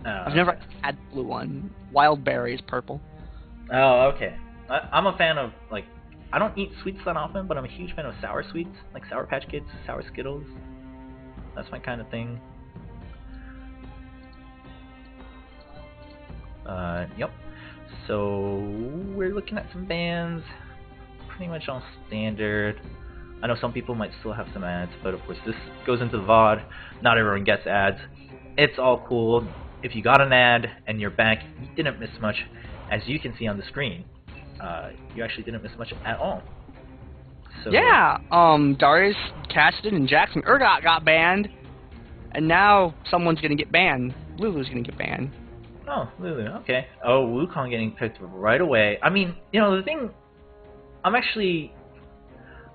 I've Okay. never had the blue one. Wild berry is purple. Oh, okay. I'm a fan of, like, I don't eat sweets that often, but I'm a huge fan of sour sweets, like Sour Patch Kids, Sour Skittles. That's my kind of thing. Yep. So we're looking at some bands, pretty much all standard. I know some people might still have some ads, but of course this goes into the VOD. Not everyone gets ads. It's all cool. If you got an ad and you're back, you didn't miss much. As you can see on the screen, you actually didn't miss much at all. So Yeah, Darius Cassidy and Jackson Ergot got banned, and now someone's gonna get banned. Lulu's gonna get banned. Oh, Lulu, okay. Oh, Wukong getting picked right away. I mean, you know, the thing, I'm actually,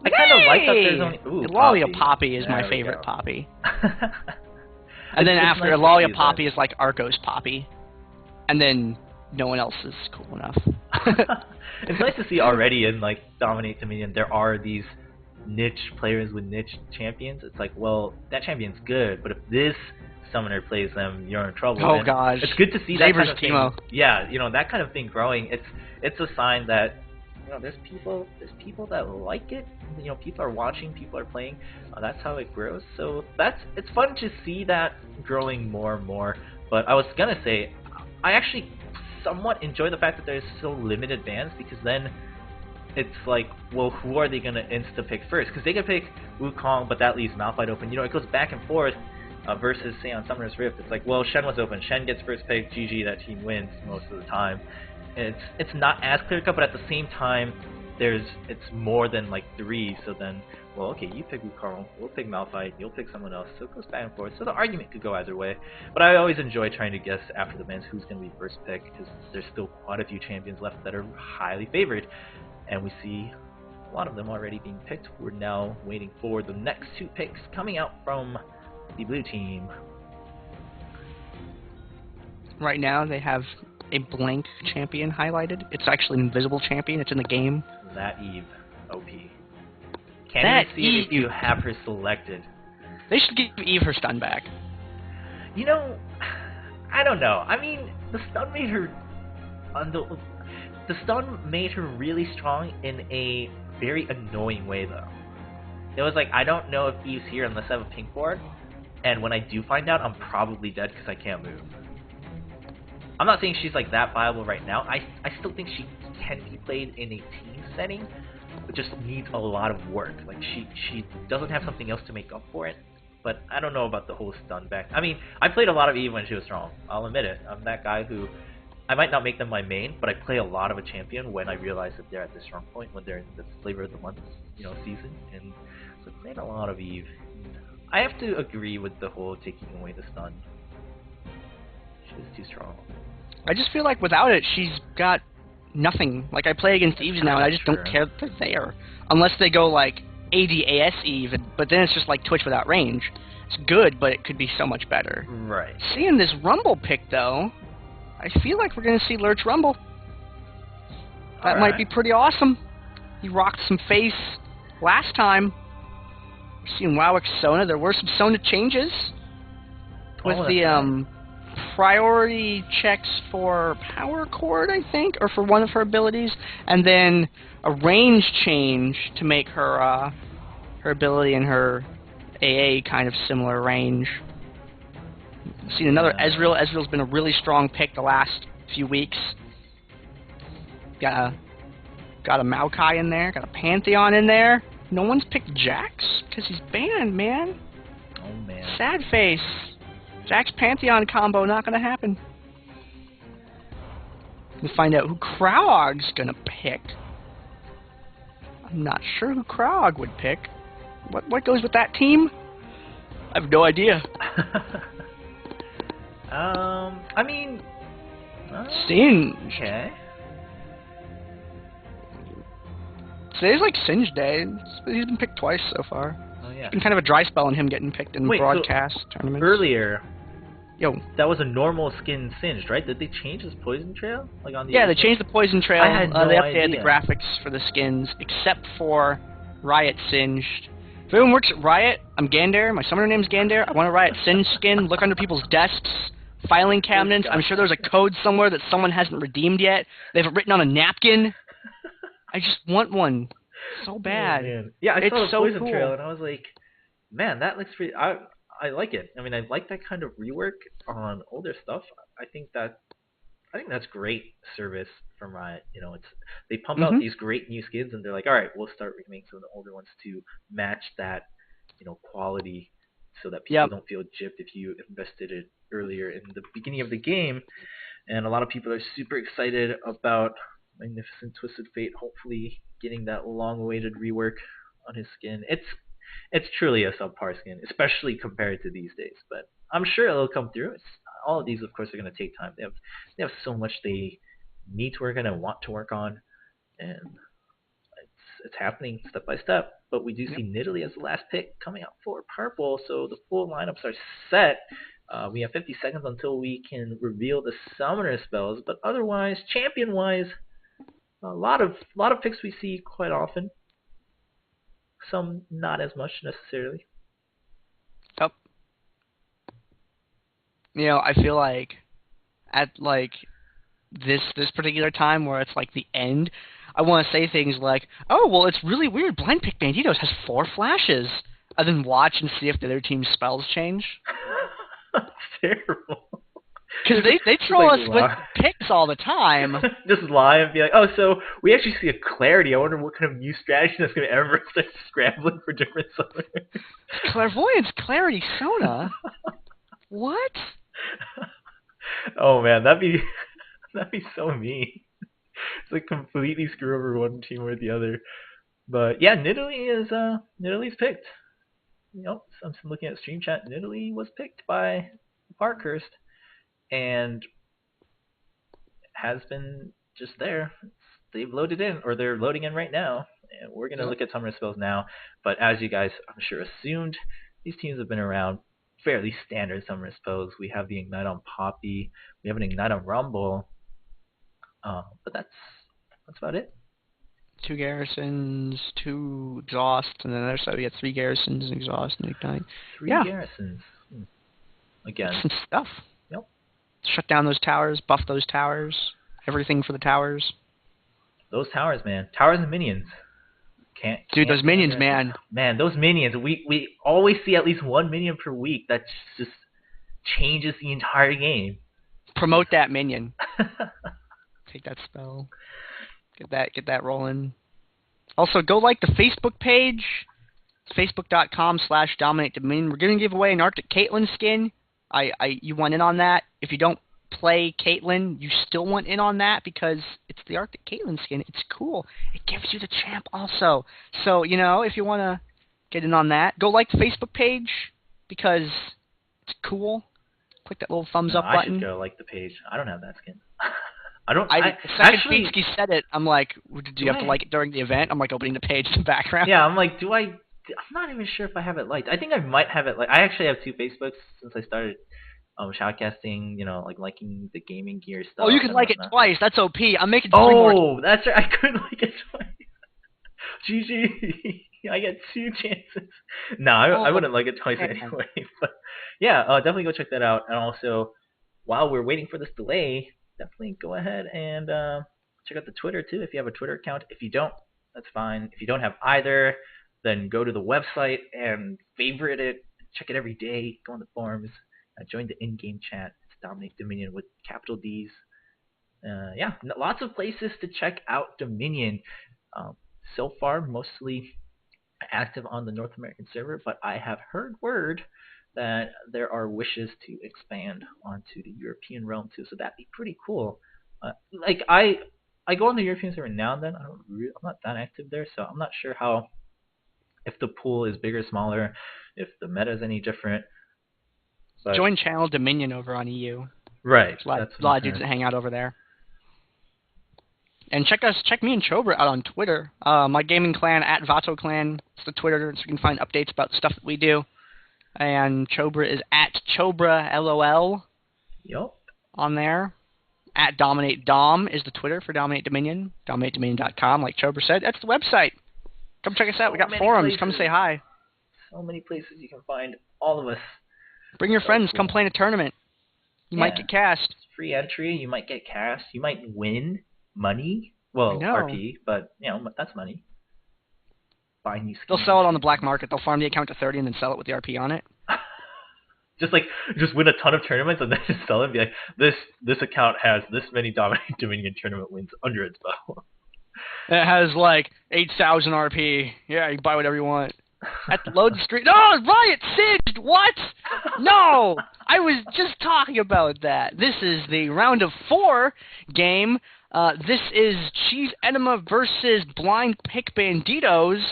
I kind of like that there's only, ooh, Eulalia Poppy is my There we favorite go. Poppy. And then It's after nice to Eulalia see Poppy that. is like Arcos Poppy. And then no one else is cool enough. It's nice to see already in, like, Dominate Dominion, there are these niche players with niche champions. It's like, well, that champion's good, but if this summoner plays them, you're in trouble. Oh And gosh. it's good to see that kind Xaver's of thing. Teemo. Yeah, you know, that kind of thing growing. It's a sign that, you know, there's people that like it. You know, people are watching, people are playing. That's how it grows. So it's fun to see that growing more and more. But I was gonna say, I actually somewhat enjoy the fact that there's so limited bans, because then it's like, well, who are they gonna insta pick first? Because they can pick Wukong, but that leaves Malphite open. You know, it goes back and forth. Versus, say, on Summoner's Rift, it's like, well, Shen was open. Shen gets first pick. GG, that team wins most of the time. It's not as clear cut, but at the same time, it's more than like 3. So then, well, okay, you pick Wukong, we'll pick Malphite, you'll pick someone else. So it goes back and forth. So the argument could go either way. But I always enjoy trying to guess after the bans who's going to be first pick, because there's still quite a few champions left that are highly favored, and we see a lot of them already being picked. We're now waiting for the next 2 picks coming out from the blue team. Right now they have a blank champion highlighted. It's actually an invisible champion. It's in the game. That Eve, OP. Can't That even see it if you have her selected. They should give Eve her stun back. You know, I don't know. I mean, the stun made her the stun made her really strong in a very annoying way, though. It was like, I don't know if Eve's here unless I have a pink board, and when I do find out, I'm probably dead because I can't move. I'm not saying she's like that viable right now. I still think she can be played in a team setting, but just needs a lot of work. Like, she doesn't have something else to make up for it. But I don't know about the whole stun back. I mean, I played a lot of Eve when she was strong. I'll admit it. I'm that guy who, I might not make them my main, but I play a lot of a champion when I realize that they're at the strong point, when they're in the flavor of the month, you know, season. And so I played a lot of Eve. I have to agree with the whole taking away the stun. She was too strong. I just feel like without it, she's got nothing. Like, I play against Eves now, and I just don't care that they're there. Unless they go, like, ADAS Eve, but then it's just like Twitch without range. It's good, but it could be so much better. Right. Seeing this Rumble pick, though, I feel like we're going to see Lurch Rumble. That might be pretty awesome. He rocked some face last time. We're seeing Wowick Sona. There were some Sona changes with the priority checks for Power Chord, I think, or for one of her abilities, and then a range change to make her her ability and her AA kind of similar range. We've seen another Ezreal. Ezreal's been a really strong pick the last few weeks. Got a Maokai in there, got a Pantheon in there. No one's picked Jax because he's banned, man. Oh man. Sad face. Jax Pantheon combo not gonna happen. We'll find out who Kraug's gonna pick. I'm not sure who Kraug would pick. What goes with that team? I have no idea. I mean, Singe. okay. Today's like Singe Day. He's been picked twice so far. Oh yeah. It's been kind of a dry spell on him getting picked in broadcast tournaments. Earlier, Yo. that was a normal skin Singed, right? Did they change his poison trail? Like on the Yeah, they changed the poison trail. I had no they updated idea. the graphics for the skins, except for Riot Singed. If anyone works at Riot, I'm Gander. My summoner name's Gander. I want a Riot Singed skin. Look under people's desks. filing cabinets. I'm sure there's a code somewhere that someone hasn't redeemed yet. They have it written on a napkin. I just want one so bad. Oh, man. Yeah, I saw the so Poison cool. Trail, and I was like, man, that looks pretty. I like it. I mean, I like that kind of rework on older stuff. I think that's great service from Riot. They pump out these great new skins, and they're like, all right, we'll start remaking some of the older ones to match that, quality, so that people don't feel gypped if you invested it earlier in the beginning of the game. And a lot of people are super excited about Magnificent Twisted Fate hopefully getting that long-awaited rework on his skin. It's truly a subpar skin, especially compared to these days. But I'm sure it'll come through. All of these, of course, are going to take time. They have so much they need to work on and want to work on, and it's happening step by step. But we do see Nidalee as the last pick coming out for purple, so the full lineups are set. We have 50 seconds until we can reveal the summoner spells, but otherwise, champion-wise, a lot of picks we see quite often. Some not as much necessarily. Yep. I feel like at this particular time where it's like the end, I want to say things like, "Oh, well, it's really weird. Blind Pick Banditos has 4 flashes," and then watch and see if the other team's spells change. That's terrible. Because they troll us with picks all the time. Just lie and be like, oh, so we actually see a clarity. I wonder what kind of new strategy that's going to ever start scrambling for different summoners. Clairvoyance, Clarity, Sona. What? Oh man, that'd be so mean. It's like completely screw over one team or the other. But yeah, Nidalee's picked. I'm looking at stream chat. Nidalee was picked by Parkhurst and has been just there. They've loaded in, or they're loading in right now, and we're going to look at summoner spells now. But as you guys, I'm sure, assumed, these teams have been around. Fairly standard summoner spells. We have the Ignite on Poppy. We have an Ignite on Rumble. But that's about it. 2 garrisons, 2 exhaust, and then the other side we got 3 garrisons, and exhaust, and ignite. 3 garrisons. Again. Some stuff. Yep. Shut down those towers, buff those towers, everything for the towers. Those towers, man. Towers and minions. Can't those minions, man. Man, those minions. We always see at least one minion per week that just changes the entire game. Promote that minion. Take that spell. Get that rolling. Also, go like the Facebook page. It's facebook.com/DominateDominion. We're going to give away an Arctic Caitlyn skin. You want in on that. If you don't play Caitlyn, you still want in on that because it's the Arctic Caitlyn skin. It's cool. It gives you the champ also. So, if you want to get in on that, go like the Facebook page because it's cool. Click that little thumbs up button. I should go like the page. I don't have that skin. The second Beatsky said it, I'm like, do you have to like it during the event? I'm like opening the page in the background. Yeah, I'm like, I'm not even sure if I have it liked. I think I might have it liked. I actually have 2 Facebooks since I started shoutcasting, liking the gaming gear stuff. Oh, you can like it twice. That's OP. I'm making 3 more. Oh, that's right. I could like it twice. GG. I get 2 chances. No, I wouldn't like it twice anyway. But yeah, definitely go check that out. And also, while we're waiting for this delay, definitely go ahead and check out the Twitter too if you have a Twitter account. If you don't, that's fine. If you don't have either, then go to the website and favorite it. Check it every day. Go on the forums. Join the in-game chat. It's Dominate Dominion with capital D's. Yeah, lots of places to check out Dominion. So far, mostly active on the North American server, but I have heard word that there are wishes to expand onto the European realm too, so that'd be pretty cool. I go on the European server now and then. I'm not that active there, so I'm not sure if the pool is bigger, smaller, if the meta is any different. But join channel Dominion over on EU. Right. A lot of dudes that hang out over there. And check me and Chobra out on Twitter. My gaming clan @VatoClan is the Twitter, so you can find updates about the stuff that we do. And Chobra is @Chobra LOL. Yep. On there. @DominateDom is the Twitter for Dominate Dominion. DominateDominion.com, like Chobra said. That's the website. Come check us out. We got forums. Come say hi. So many places you can find all of us. Bring your friends. Come play in a tournament. You might get cast. It's free entry. You might get cast. You might win money. I Well, know. RP, but that's money. Buy new skins. They'll sell it on the black market. They'll farm the account to 30 and then sell it with the RP on it. just win a ton of tournaments and then just sell it and be like, this account has this many dominating Dominion tournament wins under its belt. It has like 8,000 RP. Yeah, you can buy whatever you want. At the load screen. Oh, Riot Singed! What? No! I was just talking about that. This is the round of 4 game. This is Chief Enema versus Blind Pick Banditos.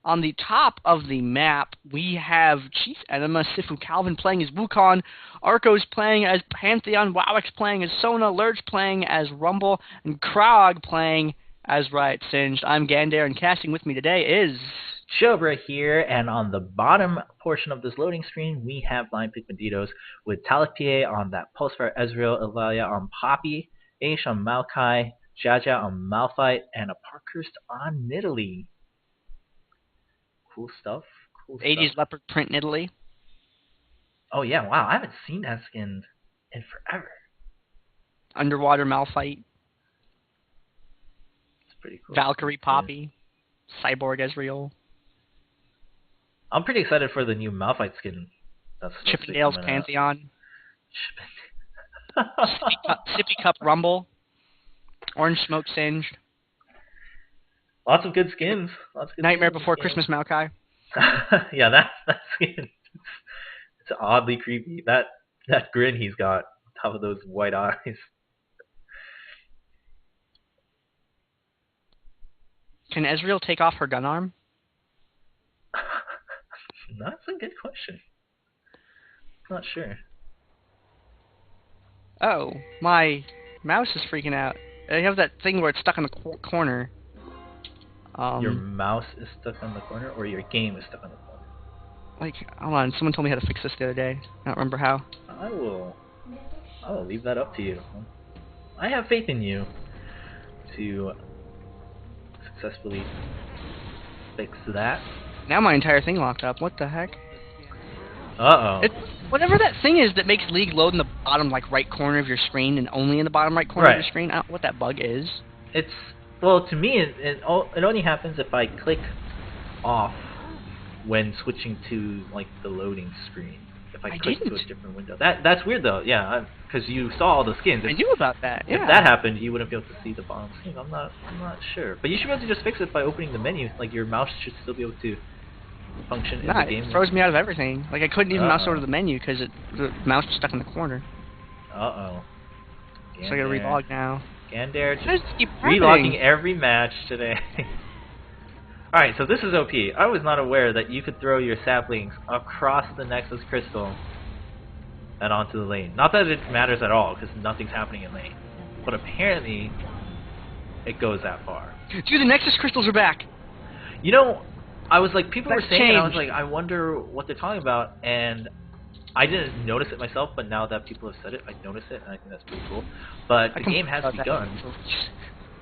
On the top of the map, we have Chief Enema, Sifu Calvin playing as Wukong, Arcos playing as Pantheon, Wowix playing as Sona, Lurch playing as Rumble, and Krog playing as Riot Singed. I'm Gander, and casting with me today is... Shobra here, and on the bottom portion of this loading screen, we have Blind Pick Banditos with Talak PA on that Pulsefire Ezreal, Evalia on Poppy, Aish on Maokai, Jaja on Malphite, and a Parkhurst on Nidalee. Cool stuff. 80s leopard print in Italy. Oh yeah, wow, I haven't seen that skin in forever. Underwater Malphite. It's pretty cool. Valkyrie Poppy. Cyborg Ezreal. I'm pretty excited for the new Malphite skin. That's Chippendale's Pantheon. Sippy Cup Rumble. Orange Smoke Singed. Lots of good skins. Nightmare Before Christmas Maokai. Yeah, that skin. It's oddly creepy. That grin he's got on top of those white eyes. Can Ezreal take off her gun arm? That's a good question. Not sure. Oh, my mouse is freaking out. I have that thing where it's stuck in the corner. Your mouse is stuck on the corner, or your game is stuck on the corner? Like, hold on, someone told me how to fix this the other day. I don't remember how. I will leave that up to you. I have faith in you to successfully fix that. Now my entire thing locked up. What the heck? Uh-oh. Whatever that thing is that makes League load in the bottom, like, right corner of your screen and only in the bottom right corner of your screen. I don't know what that bug is. Well, to me, it only happens if I click off when switching to, like, the loading screen. If I click to a different window. That's weird, though. Yeah, because you saw all the skins. I knew about that, yeah. If that happened, you wouldn't be able to see the bottom screen. I'm not sure. But you should be able to just fix it by opening the menu. Like, your mouse should still be able to function in the game. It throws me out of everything. Like, I couldn't even mouse over to the menu because the mouse was stuck in the corner. Uh-oh. So I gotta relog now. Gander just relogging every match today. Alright, so this is OP. I was not aware that you could throw your saplings across the Nexus Crystal and onto the lane. Not that it matters at all, because nothing's happening in lane. But apparently, it goes that far. Dude, the Nexus Crystals are back! You know, I was like, people were saying it, I was like, changed. I wonder what they're talking about, and I didn't notice it myself, but now that people have said it, I notice it, and I think that's pretty cool. But the game has begun.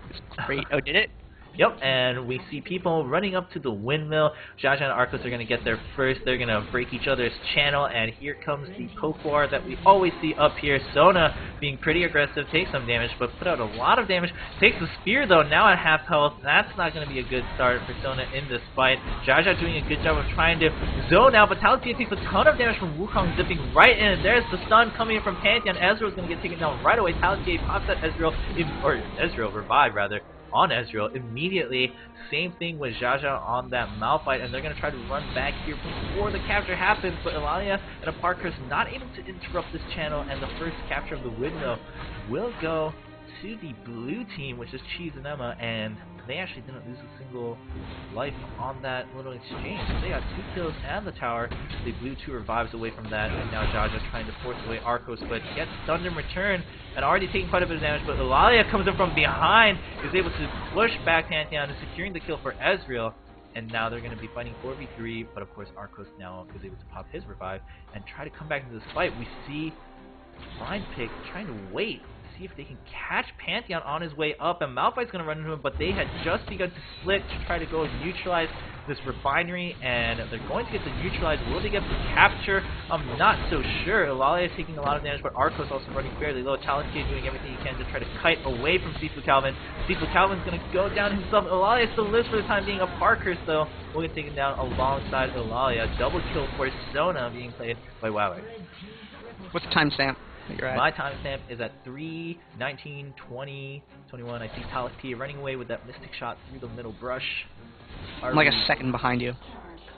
It's great. Oh, did it? Yep, and we see people running up to the windmill. Jaja and Arcos are going to get there first. They're going to break each other's channel, and here comes the poke war that we always see up here. Sona being pretty aggressive, takes some damage, but put out a lot of damage. Takes the spear, though, now at half health. That's not going to be a good start for Sona in this fight. Jaja doing a good job of trying to zone out, but Talak takes a ton of damage from Wukong, zipping right in. There's the stun coming in from Pantheon. Ezreal's going to get taken down right away. Talak pops at Ezreal, or Ezreal revive, rather. On Ezreal immediately. Same thing with Jaja on that Malphite, and they're going to try to run back here before the capture happens, but Eulalia and a Parkhurst not able to interrupt this channel, and the first capture of the windmill will go to the blue team, which is Cheese and Emma, and they actually didn't lose a single life on that little exchange. They got 2 kills and the tower. They blew 2 revives away from that, and now Jaja's trying to force away Arcos, but gets stunned in return, and already taking quite a bit of damage, but Eulalia comes in from behind, is able to push back Pantheon, and securing the kill for Ezreal, and now they're going to be fighting 4v3, but of course Arcos now is able to pop his revive, and try to come back into this fight. We see Blind Pick trying to wait, see if they can catch Pantheon on his way up, and Malphite's going to run into him, but they had just begun to split to try to go neutralize this refinery, and they're going to get the neutralized. Will they get the capture? I'm not so sure. Eulalia is taking a lot of damage, but Arcos also running fairly low. Talaskia doing everything he can to try to kite away from Sifu Calvin. Sifu Calvin's going to go down himself. Eulalia still lives for the time being. A Parkhurst, though, will get taken down alongside Eulalia. Double kill for Sona being played by Wowek. What's the timestamp? My timestamp is at 3:19:20, 21. I see Talaskia running away with that mystic shot through the middle brush. I'm like a second behind you.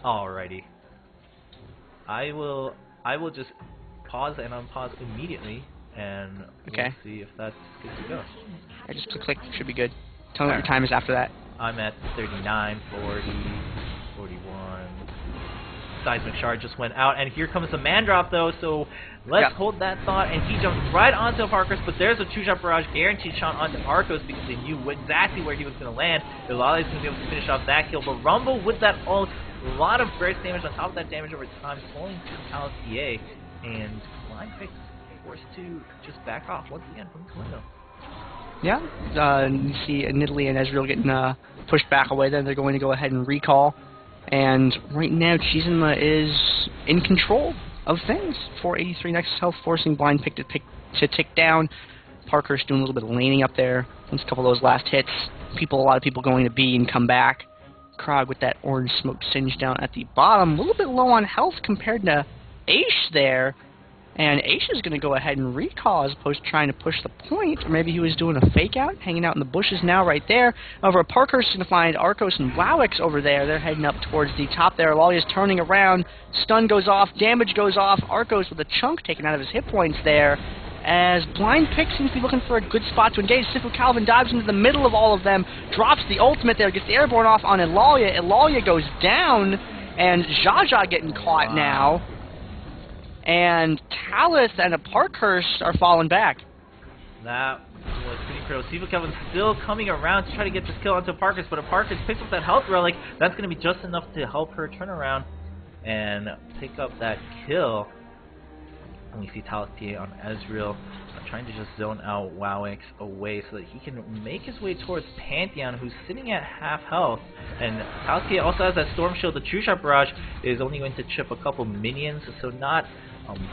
Alrighty. I will just pause and unpause immediately, and we'll see if that's good to go. I just click. Should be good. Tell me what your time is after that. I'm at 39, 40, 41. Seismic shard just went out, and here comes the man drop though, so let's hold that thought, and he jumped right onto Parkhurst, but there's a two-shot barrage guaranteed shot onto Arcos because they knew exactly where he was going to land. Eulalia's going to be able to finish off that kill, but Rumble with that ult, a lot of burst damage on top of that damage over time, slowing Talaskia, and Blind Pick's forced to just back off once again from the window. Yeah, you see Nidalee and Ezreal getting pushed back away there. They're going to go ahead and recall. And right now, Chizunma is in control of things. 483 Nexus health, forcing Blind Pick to tick down. Parkhurst doing a little bit of laning up there. Once a couple of those last hits, a lot of people going to B and come back. Krog with that orange smoke singe down at the bottom. A little bit low on health compared to Aish there. And Aish is going to go ahead and recall as opposed to trying to push the point. Or maybe he was doing a fake out, hanging out in the bushes now right there. Over Parkhurst is going to find Arcos and Wowix over there. They're heading up towards the top there. Eulalia's turning around. Stun goes off. Damage goes off. Arcos with a chunk taken out of his hit points there. As Blind Pick seems to be looking for a good spot to engage. Sifu Calvin dives into the middle of all of them. Drops the ultimate there. Gets the airborne off on Eulalia. Eulalia goes down. And Jaja getting caught now. And Talith and a Parkhurst are falling back. That was pretty critical. Sifu Calvin's still coming around to try to get this kill onto Parkhurst, but if Parkhurst picks up that health relic, that's going to be just enough to help her turn around and pick up that kill. And we see Talaskia on Ezreal trying to just zone out Wowix away so that he can make his way towards Pantheon, who's sitting at half health. And Talaskia also has that Storm Shield. The True Shot Barrage is only going to chip a couple minions, so not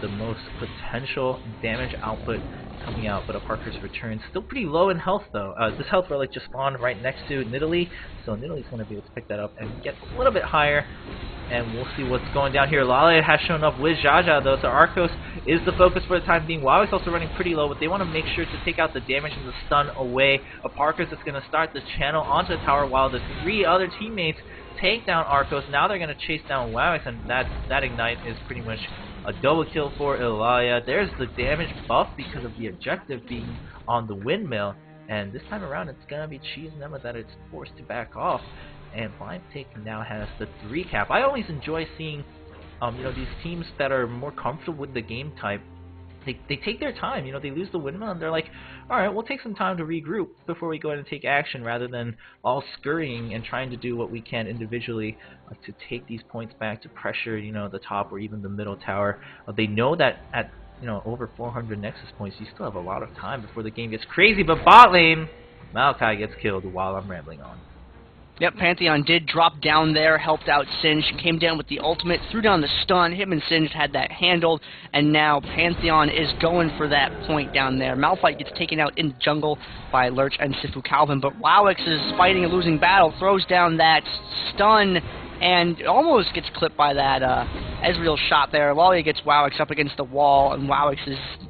the most potential damage output coming out, but a Parkhurst return. Still pretty low in health though. This health relic just spawned right next to Nidalee, so Nidalee's going to be able to pick that up and get a little bit higher, and we'll see what's going down here. Eulalia has shown up with Jaja though, so Arcos is the focus for the time being. WoW is also running pretty low, but they want to make sure to take out the damage and the stun away. A Parkhurst is going to start the channel onto the tower while the three other teammates take down Arcos. Now they're going to chase down Wowix, and that ignite is pretty much a double kill for Eulalia. There's the damage buff because of the objective being on the windmill, and this time around it's going to be Enema that it's forced to back off, and Blind Pick now has the 3 cap. I always enjoy seeing these teams that are more comfortable with the game type. They take their time, they lose the windmill and they're like, alright, we'll take some time to regroup before we go ahead and take action, rather than all scurrying and trying to do what we can individually to take these points back, to pressure, the top or even the middle tower. They know that at, over 400 Nexus points, you still have a lot of time before the game gets crazy, but bot lane, Maokai gets killed while I'm rambling on. Yep, Pantheon did drop down there, helped out Singed, came down with the ultimate, threw down the stun. Him and Singed had that handled, and now Pantheon is going for that point down there. Malphite gets taken out in the jungle by Lurch and Sifu Calvin, but Wowix is fighting a losing battle, throws down that stun, and almost gets clipped by that Ezreal shot there. Eulalia gets Wowix up against the wall, and Wowix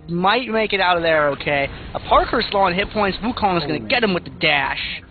might make it out of there okay. A Parkhurst low on hit points. Wukong is going to get him with the dash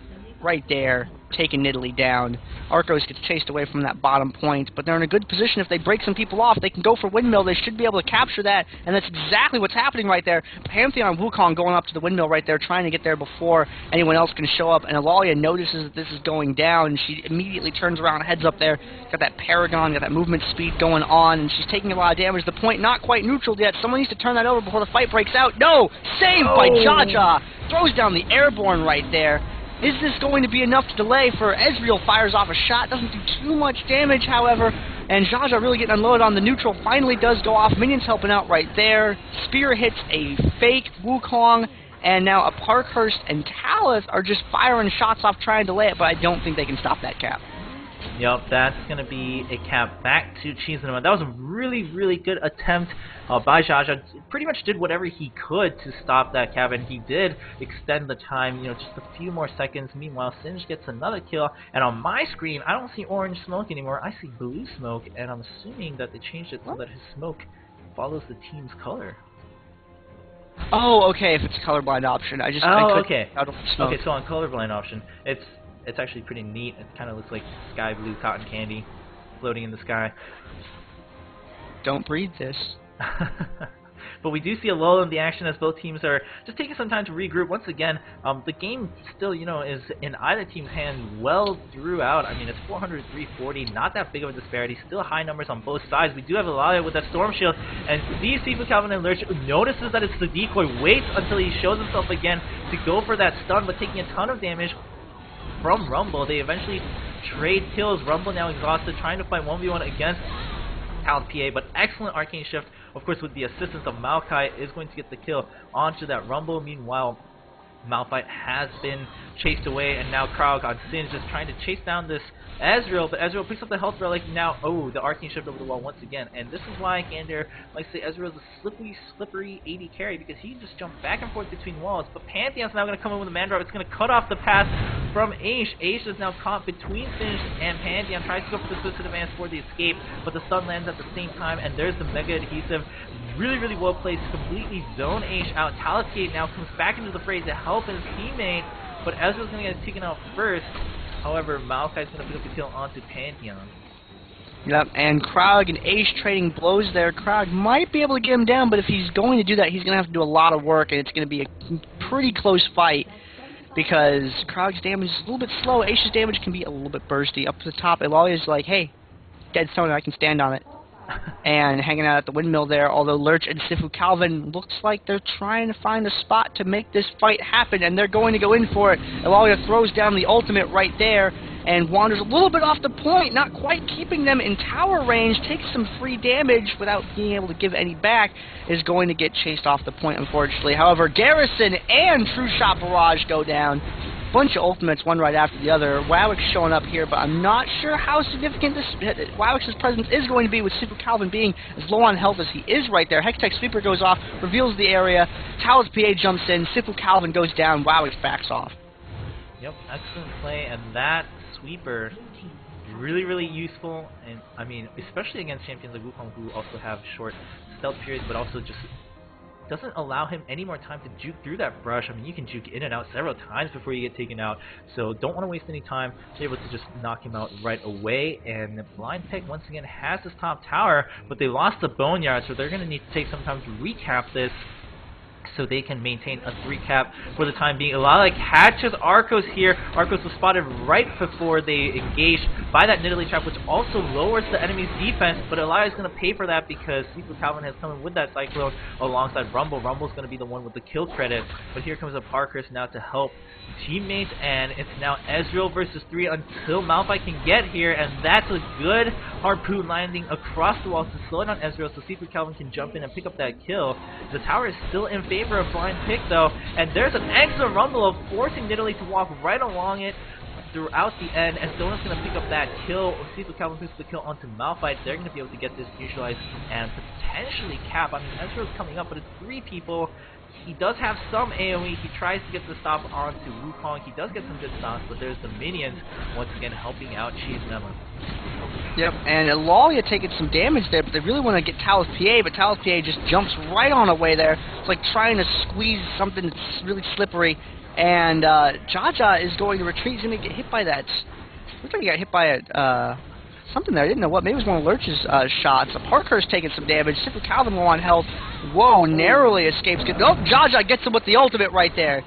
right there, taking Nidalee down. Arcos gets chased away from that bottom point, but they're in a good position. If they break some people off, they can go for windmill. They should be able to capture that, and that's exactly what's happening right there. Pantheon and Wukong going up to the windmill right there, trying to get there before anyone else can show up, and Eulalia notices that this is going down, and she immediately turns around and heads up there. Got that Paragon, got that movement speed going on, and she's taking a lot of damage. The point not quite neutral yet. Someone needs to turn that over before the fight breaks out. No! Saved by Jaja! Throws down the airborne right there. Is this going to be enough to delay for Ezreal? Fires off a shot, doesn't do too much damage, however, and Jaja really getting unloaded on the neutral. Finally does go off. Minions helping out right there. Spear hits a fake Wukong, and now a Parkhurst and Talith are just firing shots off trying to delay it, but I don't think they can stop that cap. Yep, that's going to be a cap back to Enema. That was a really, really good attempt by Jaja. Pretty much did whatever he could to stop that cap, and he did extend the time, you know, just a few more seconds. Meanwhile, Singe gets another kill, and on my screen, I don't see orange smoke anymore. I see blue smoke, and I'm assuming that they changed it so that his smoke follows the team's color. Oh, okay, if it's a colorblind option. Okay. Smoke. Okay, so on colorblind option, it's actually pretty neat. It kind of looks like sky blue cotton candy floating in the sky. Don't breathe this. But we do see a lull in the action as both teams are just taking some time to regroup. Once again, the game still, you know, is in either team's hand well throughout. I mean, it's 400-340, not that big of a disparity. Still high numbers on both sides. We do have Eulalia with that Storm Shield, and sees Sifu Calvin and Lurch, notices that it's the decoy, waits until he shows himself again to go for that stun, but taking a ton of damage from Rumble. They eventually trade kills. Rumble now exhausted, trying to fight 1v1 against Tal's PA, but excellent arcane shift, of course, with the assistance of Maokai, is going to get the kill onto that Rumble. Meanwhile, Malphite has been chased away, and now Krog on Singe just trying to chase down this Ezreal, but Ezreal picks up the health relic now. Oh, the arcane shift over the wall once again, and this is why Gander likes to say Ezreal is a slippery AD carry, because he just jumped back and forth between walls. But Pantheon's now going to come in with a man drop. It's going to cut off the path from Ashe. Ashe is now caught between Singe and Pantheon, tries to go for the twisted advance for the escape, but the stun lands at the same time, and there's the mega adhesive. Really, really well placed to completely zone Ashe out. Talus now comes back into the fray to help his teammate, but Ezreal's going to get taken out first. However, Maokai's going to pick up the kill onto Pantheon. Yep, and Krog and Ashe trading blows there. Krog might be able to get him down, but if he's going to do that, he's going to have to do a lot of work, and it's going to be a pretty close fight, because Krog's damage is a little bit slow. Ashe's damage can be a little bit bursty. Up to the top, Eulalia's like, hey, dead stone, I can stand on it. And hanging out at the windmill there, although Lurch and Sifu Calvin looks like they're trying to find a spot to make this fight happen, and they're going to go in for it. Eulalia throws down the ultimate right there and wanders a little bit off the point, not quite keeping them in tower range, takes some free damage without being able to give any back, is going to get chased off the point, unfortunately. However, Garrison and True Shot Barrage go down. Bunch of ultimates, one right after the other. Wowix showing up here, but I'm not sure how significant this Wowix's presence is going to be, with Sifu Calvin being as low on health as he is right there. Hextech Sweeper goes off, reveals the area. Tal's PA jumps in, Sifu Calvin goes down, Wowix backs off. Yep, excellent play, and that sweeper really, really useful, and I mean, especially against champions like Wukong, who also have short stealth periods, but also just doesn't allow him any more time to juke through that brush. I mean, you can juke in and out several times before you get taken out, so don't want to waste any time. They're able to just knock him out right away, and the Blind Pig once again has this top tower, but they lost the Boneyard, so they're going to need to take some time to recap this, so they can maintain a 3-cap for the time being. Eulalia catches Arcos here. Arcos was spotted right before they engaged by that Nidalee trap, which also lowers the enemy's defense, but Eulalia is going to pay for that because Sifu Calvin has come in with that Cyclone alongside Rumble. Rumble's going to be the one with the kill credit, but here comes a Parkhurst now to help teammates, and it's now Ezreal versus 3 until Malphite can get here, and that's a good harpoon landing across the wall to slow down Ezreal so Sifu Calvin can jump in and pick up that kill. The tower is still in favor of Blind Pick though, and there's an excellent Rumble of forcing Nidalee to walk right along it throughout the end, and Donut's going to pick up that kill. Sifu Calvin picks the kill onto Malphite. They're going to be able to get this neutralized and potentially cap. I mean, Ezreal's coming up, but it's 3 people. He does have some AoE. He tries to get the stop onto Wukong. He does get some good stops, but there's the minions once again helping out Enema. Yep, and Eulalia taking some damage there, but they really want to get Talus PA, but Talus PA just jumps right on away there. It's like trying to squeeze something that's really slippery, and Jaja is going to retreat. He's going to get hit by that. Looks like he got hit by a something there. I didn't know what. Maybe it was one of Lurch's shots. Parkhurst taking some damage. Sifu Calvin low on health. Whoa, narrowly escapes. Oh, Jaja gets him with the ultimate right there.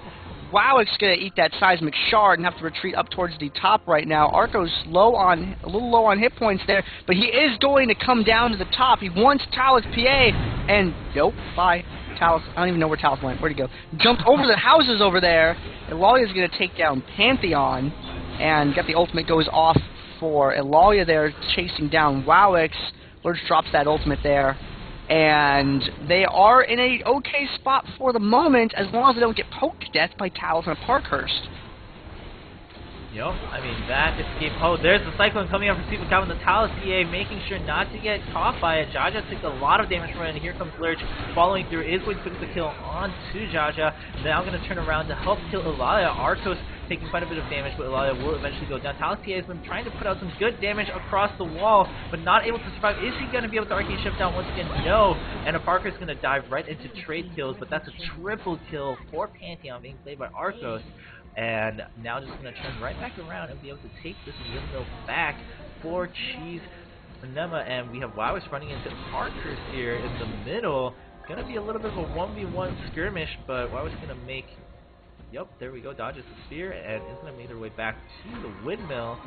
Wowix going to eat that seismic shard and have to retreat up towards the top right now. Arco's a little low on hit points there, but he is going to come down to the top. He wants Talus PA, and nope, bye. Talus, I don't even know where Talus went. Where'd he go? Jumped over the houses over there. Eulalia's going to take down Pantheon, and got the ultimate goes off for Eulalia there, chasing down Wowix. Lurch drops that ultimate there. And they are in a okay spot for the moment, as long as they don't get poked to death by Talus and Parkhurst. Yep, I mean, that escape. Oh, there's the Cyclone coming up from Sifu Calvin. The Talus PA making sure not to get caught by it. Jaja took a lot of damage from it, and here comes Lurch following through. Is going to pick up the kill onto Jaja. Now going to turn around to help kill Eulalia. Arcos taking quite a bit of damage, but Eulalia will eventually go down. Talus PA has been trying to put out some good damage across the wall, but not able to survive. Is he going to be able to arcane shift down once again? No. And Parker's going to dive right into trade kills, but that's a triple kill for Pantheon being played by Arcos. And now just going to turn right back around and be able to take this windmill back for Cheese Enema. And we have Wowis running into Parkers here in the middle. Going to be a little bit of a 1v1 skirmish, but Wowis going to make... Yep, there we go, dodges the spear, and is going to make their way back to the windmill,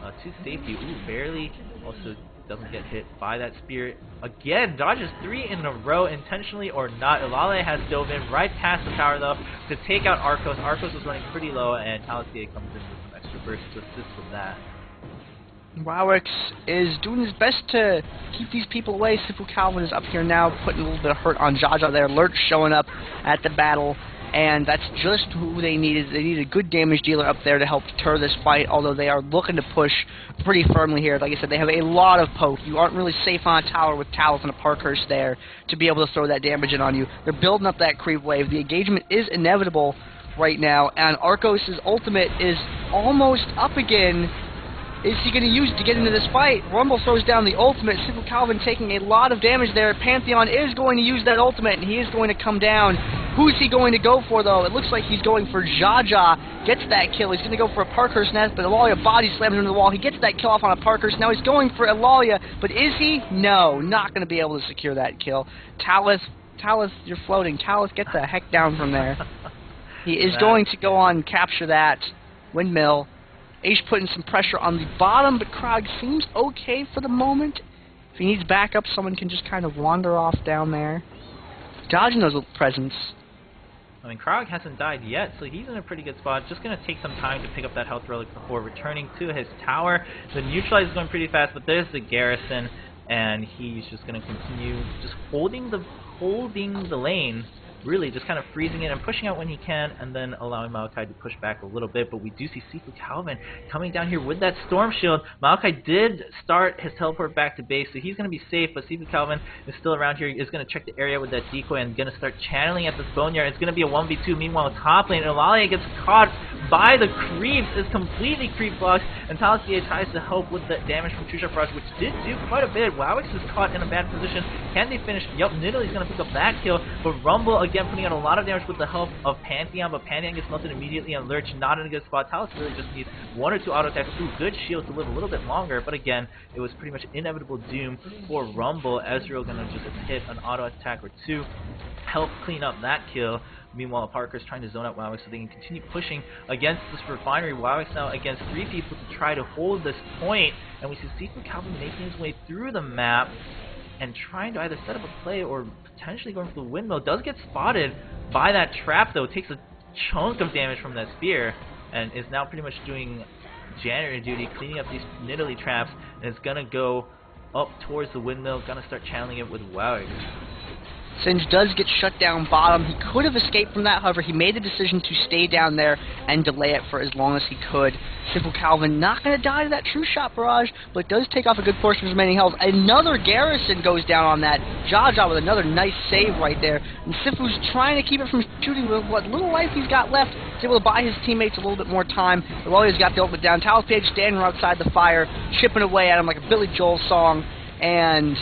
to safety. Ooh, barely. Also doesn't get hit by that spear. Again, dodges 3 in a row, intentionally or not. Eulalia has dove in right past the tower, though, to take out Arcos. Arcos was running pretty low, and Talisier comes in with some extra burst to assist with that. Wowix is doing his best to keep these people away. Sifu Calvin is up here now, putting a little bit of hurt on Jaja there. Lurch showing up at the battle, and that's just who they needed. They needed a good damage dealer up there to help deter this fight, although they are looking to push pretty firmly here. Like I said, they have a lot of poke. You aren't really safe on a tower with Talus and a Parkhurst there to be able to throw that damage in on you. They're building up that creep wave. The engagement is inevitable right now, and Arcos' ultimate is almost up again. Is he going to use it to get into this fight? Rumble throws down the ultimate. Sifu Calvin taking a lot of damage there. Pantheon is going to use that ultimate, and he is going to come down. Who's he going to go for, though? It looks like he's going for Jaja. Gets that kill. He's going to go for a Parkhurst nest, but Eulalia body slams into the wall. He gets that kill off on a Parkhurst. Now he's going for Eulalia, but is he? No, not going to be able to secure that kill. Talus, you're floating. Talus, get the heck down from there. He is going to go on and capture that windmill. Aish putting some pressure on the bottom, but Krog seems okay for the moment. If he needs backup, someone can just kind of wander off down there. Dodging those little presents. I mean, Krog hasn't died yet, so he's in a pretty good spot. Just going to take some time to pick up that health relic before returning to his tower. The neutralize is going pretty fast, but there's the garrison, and he's just going to continue just holding the lane. Really just kind of freezing it and pushing out when he can, and then allowing Maokai to push back a little bit. But we do see Sifu Calvin coming down here with that Storm Shield. Maokai did start his teleport back to base, so he's going to be safe, but Sifu Calvin is still around here. He is going to check the area with that decoy and going to start channeling at this Boneyard. It's going to be a 1v2. Meanwhile, top lane, Eulalia gets caught by the creeps, is completely creep blocked, and Talisier tries to help with the damage from True Shot Barrage, which did do quite a bit. Wowix is caught in a bad position. Can they finish? Yup, Nidalee is going to pick up that kill, but Rumble again putting out a lot of damage with the help of Pantheon, but Pantheon gets melted immediately, and Lurch not in a good spot. Talus really just needs 1 or 2 auto attacks, 2 good shields to live a little bit longer, but again, it was pretty much inevitable doom for Rumble. Ezreal gonna just hit an auto attack or 2, help clean up that kill. Meanwhile, Parker's trying to zone out Wowix so they can continue pushing against this refinery. Wowix now against 3 people to try to hold this point, and we see Sifu Calvin making his way through the map and trying to either set up a play or potentially going for the windmill. Does get spotted by that trap, though. Takes a chunk of damage from that spear and is now pretty much doing janitor duty, cleaning up these Nidalee traps, and is going to go up towards the windmill, going to start channeling it with Wowix. Singe does get shut down bottom. He could have escaped from that, however, he made the decision to stay down there and delay it for as long as he could. Sifu Calvin not going to die to that True Shot Barrage, but does take off a good portion of his remaining health. Another garrison goes down on that. Jaja with another nice save right there. And Sifu's trying to keep it from shooting with what little life he's got left. He's able to buy his teammates a little bit more time. Eulalia's got the ultimate down. Talus Page standing outside the fire, chipping away at him like a Billy Joel song. And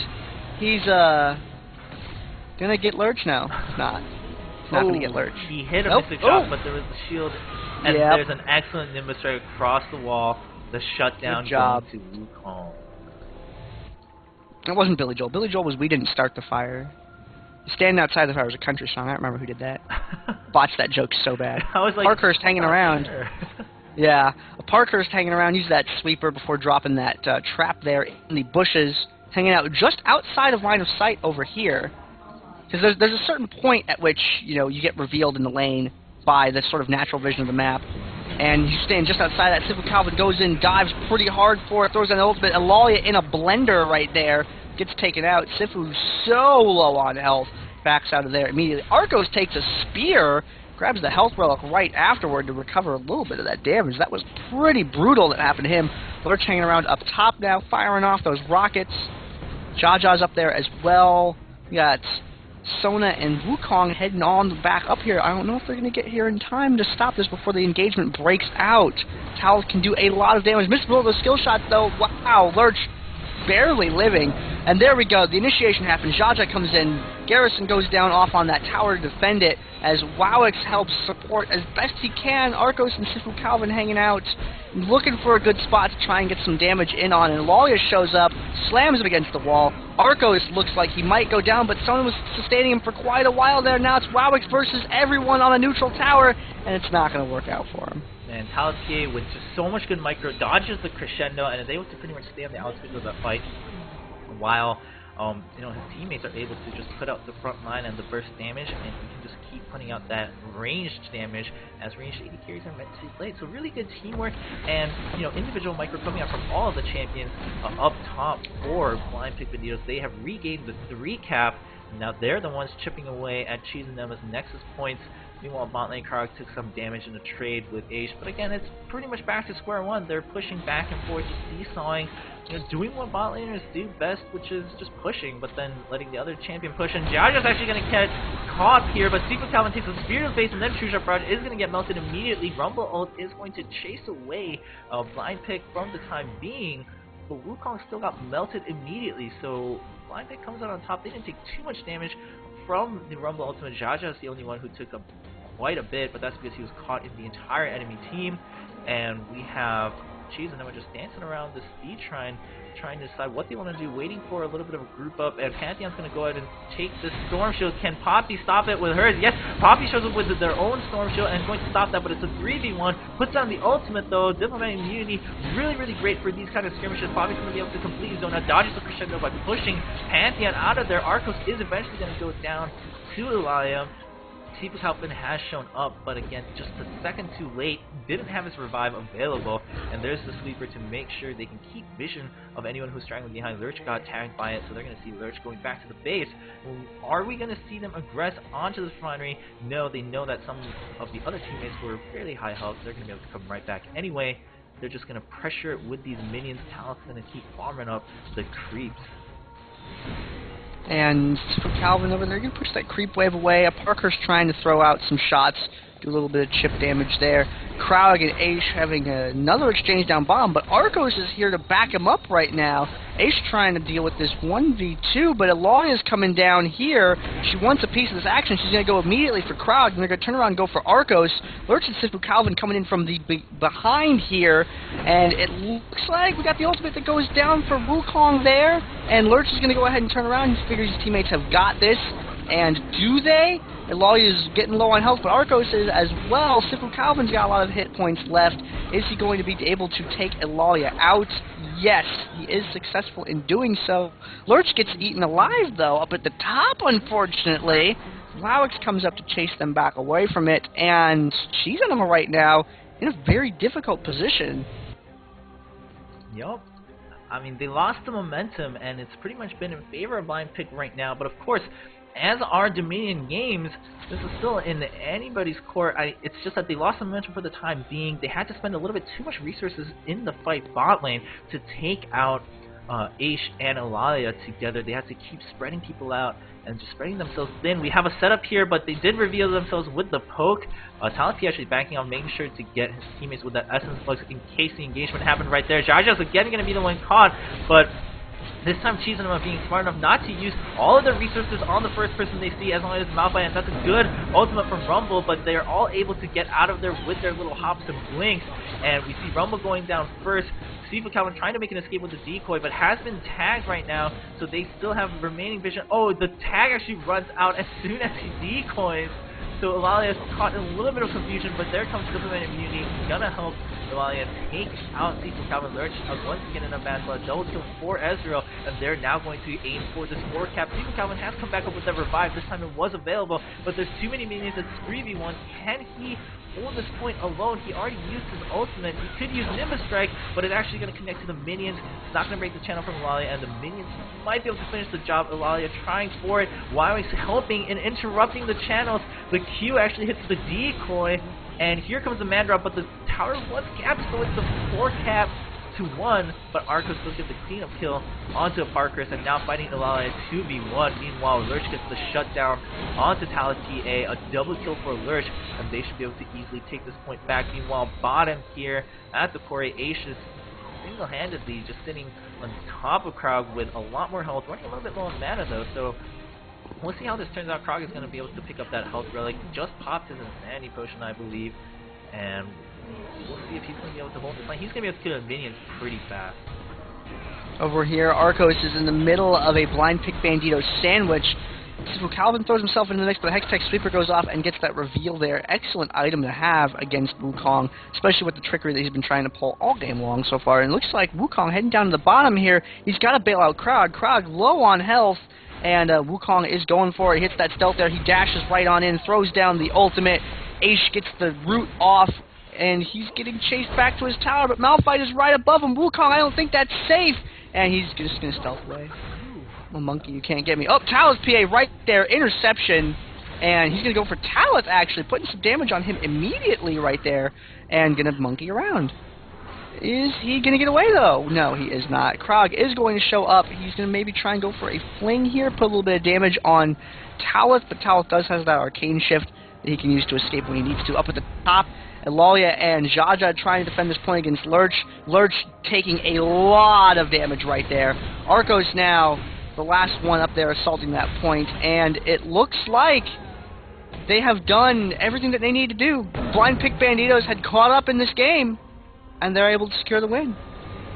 he's, gonna get Lurch now. It's not. It's not gonna get Lurch. He hit a mystic shot, but there was the shield, and there's an excellent Nimbus strike across the wall. The shutdown going to Wukong. It wasn't Billy Joel. Billy Joel was "We Didn't Start the Fire." Standing Outside the Fire was a country song. I don't remember who did that. Botched that joke so bad. I was like, Parkhurst hanging around. Yeah, a Parkhurst hanging around. Used that sweeper before dropping that trap there in the bushes, hanging out just outside of line of sight over here. Because there's a certain point at which, you know, you get revealed in the lane by the sort of natural vision of the map. And you stand just outside that. Sifu Calvin goes in, dives pretty hard for it, throws an ultimate. Eulalia in a blender right there. Gets taken out. Sifu's so low on health. Backs out of there immediately. Arcos takes a spear. Grabs the health relic right afterward to recover a little bit of that damage. That was pretty brutal that happened to him. Lurch hanging around up top now, firing off those rockets. Jaja's up there as well. We got Sona and Wukong heading on back up here. I don't know if they're going to get here in time to stop this before the engagement breaks out. Tal can do a lot of damage. Missed both of those skill shots, though. Wow, Lurch barely living. And there we go. The initiation happens. Jaja comes in. Garrison goes down off on that tower to defend it as Wowix helps support as best he can. Arcos and Sifu Calvin hanging out, looking for a good spot to try and get some damage in on. And Lalia shows up, slams him against the wall. Arcos looks like he might go down, but Sona was sustaining him for quite a while there. Now it's Wowix versus everyone on a neutral tower, and it's not going to work out for him. And Talisier with just so much good micro dodges the crescendo and is able to pretty much stay on the outskirts of that fight, while you know, his teammates are able to just put out the front line and the burst damage, and he can just keep putting out that ranged damage as ranged AD carries are meant to be played. So really good teamwork and, you know, individual micro coming out from all of the champions up top for Blind Pick Banditos. They have regained the 3 cap. Now they're the ones chipping away at Cheese and Enema's Nexus points. Meanwhile, bot lane Karok took some damage in a trade with Aish, but again, it's pretty much back to square one. They're pushing back and forth, just seesawing, you know, doing what bot laners do best, which is just pushing, but then letting the other champion push. And Jaja's actually going to get caught here, but Sifu Calvin takes a spear to the face, and then True Shot Barrage is going to get melted immediately. Rumble ult is going to chase away Blind Pick from the time being, but Wukong still got melted immediately, so Blind Pick comes out on top. They didn't take too much damage from the Rumble Ultimate. Jaja is the only one who took quite a bit, but that's because he was caught in the entire enemy team. And we have Cheese and Enema just dancing around this speed shrine, trying to decide what they want to do, waiting for a little bit of a group up. And Pantheon's going to go ahead and take the Storm Shield. Can Poppy stop it with hers? Yes, Poppy shows up with their own Storm Shield and is going to stop that, but it's a 3v1. Puts down the ultimate though. Diplomatic immunity, really, really great for these kind of skirmishes. Poppy's going to be able to completely zone out, dodges the crescendo by pushing Pantheon out of there. Arcos is eventually going to go down to Elia. Sifu Calvin has shown up, but again, just a second too late, didn't have his revive available, and there's the sweeper to make sure they can keep vision of anyone who's straggling behind. Lurch got tagged by it, so they're going to see Lurch going back to the base. Are we going to see them aggress onto the refinery? No, they know that some of the other teammates were fairly high health, so they're going to be able to come right back anyway. They're just going to pressure it with these minions. Talon's going to keep farming up the creeps. And for Calvin over there, going to push that creep wave away. Parker's trying to throw out some shots, do a little bit of chip damage there. Kraug and Aish having another exchange down bottom, but Arcos is here to back him up right now. Aish trying to deal with this 1v2, but Elalia's coming down here. She wants a piece of this action. She's going to go immediately for Kraug, and they're going to turn around and go for Arcos. Lurch and Sifu Calvin coming in from the behind here, and it looks like we got the ultimate that goes down for Wukong there, and Lurch is going to go ahead and turn around. He figures his teammates have got this, and do they? Eulalia is getting low on health, but Arcos is as well. Sifu Calvin's got a lot of hit points left. Is he going to be able to take Eulalia out? Yes, he is successful in doing so. Lurch gets eaten alive, though, up at the top, unfortunately. Wowix comes up to chase them back away from it, and she's on him right now in a very difficult position. Yup. I mean, they lost the momentum, and it's pretty much been in favor of Blind Pick right now, but of course, as are Dominion games, this is still in anybody's court. It's just that they lost the momentum for the time being. They had to spend a little bit too much resources in the fight bot lane to take out Aish and Eulalia together. They had to keep spreading people out and just spreading themselves thin. We have a setup here, but they did reveal themselves with the poke. Talenti actually backing on, making sure to get his teammates with that Essence Flux in case the engagement happened right there. Jaja's again going to be the one caught, but this time Cheese and Enema being smart enough not to use all of their resources on the first person they see, as long as it's Malphite, and that's a good ultimate from Rumble, but they're all able to get out of there with their little hops and blinks, and we see Rumble going down first. Sifu Calvin trying to make an escape with the decoy, but has been tagged right now, so they still have remaining vision. Oh, the tag actually runs out as soon as he decoys, so Eulalia is caught in a little bit of confusion, but there comes Diplomatic immunity, gonna help Eulalia takes out Cecil Calvin Lurch once again in a bad blood. Double kill for Ezreal, and they're now going to aim for this 4 cap. Cecil Calvin has come back up with that revive. This time it was available, but there's too many minions. It's 3v1. Can he hold this point alone? He already used his ultimate. He could use Nimbus Strike, but it's actually going to connect to the minions. It's not going to break the channel from Eulalia, and the minions might be able to finish the job. Eulalia trying for it while he's helping and interrupting the channels. The Q actually hits the decoy, and here comes the man drop, but the tower was capped, so it's a 4 cap to 1, but Arco still gets the cleanup kill onto Parkhurst, and now fighting Eulalia 2v1. Meanwhile, Lurch gets the shutdown onto Talus TA, a double kill for Lurch, and they should be able to easily take this point back. Meanwhile, bottom here at the core, Acius single-handedly just sitting on top of Krog with a lot more health, running a little bit low on mana though, so we'll see how this turns out. Krog is going to be able to pick up that health relic, just popped his Insanity Potion, I believe, and we'll see if he's going to be able to hold this line. He's going to be able to kill the minions pretty fast. Over here, Arcos is in the middle of a blind pick Bandito sandwich. So Calvin throws himself into the mix, but the Hextech Sweeper goes off and gets that reveal there. Excellent item to have against Wukong, especially with the trickery that he's been trying to pull all game long so far. And it looks like Wukong heading down to the bottom here. He's got to bail out Krog. Krog low on health, and Wukong is going for it. He hits that stealth there. He dashes right on in, throws down the ultimate. Aish gets the root off, and he's getting chased back to his tower, but Malphite is right above him. Wukong, I don't think that's safe, and he's just going to stealth away. Oh, monkey, you can't get me. Oh, Talus PA right there, interception, and he's going to go for Talus, actually, putting some damage on him immediately right there, and going to monkey around. Is he going to get away, though? No, he is not. Krog is going to show up. He's going to maybe try and go for a fling here, put a little bit of damage on Talus, but Talus does have that arcane shift that he can use to escape when he needs to. Up at the top, Eulalia and Jaja trying to defend this point against Lurch. Lurch taking a lot of damage right there. Arcos now the last one up there assaulting that point, and it looks like they have done everything that they need to do. Blind Pick Banditos had caught up in this game, and they're able to secure the win.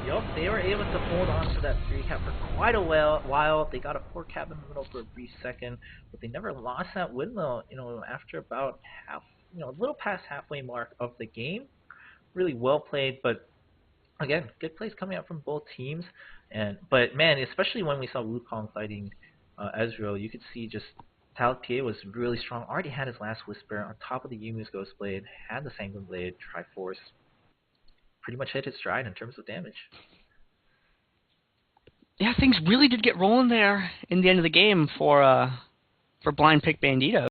Yup, they were able to hold on to that 3 cap for quite a while. They got a 4 cap in the middle for a brief second, but they never lost that windmill, after about a little past halfway mark of the game. Really well played, but again, good plays coming out from both teams. But man, especially when we saw Wukong fighting Ezreal, you could see just Talus PA was really strong. Already had his last Whisper on top of the Yumu's Ghost Blade, had the Sanguine Blade, Triforce. Pretty much hit his stride in terms of damage. Yeah, things really did get rolling there in the end of the game for Blind Pick Bandito.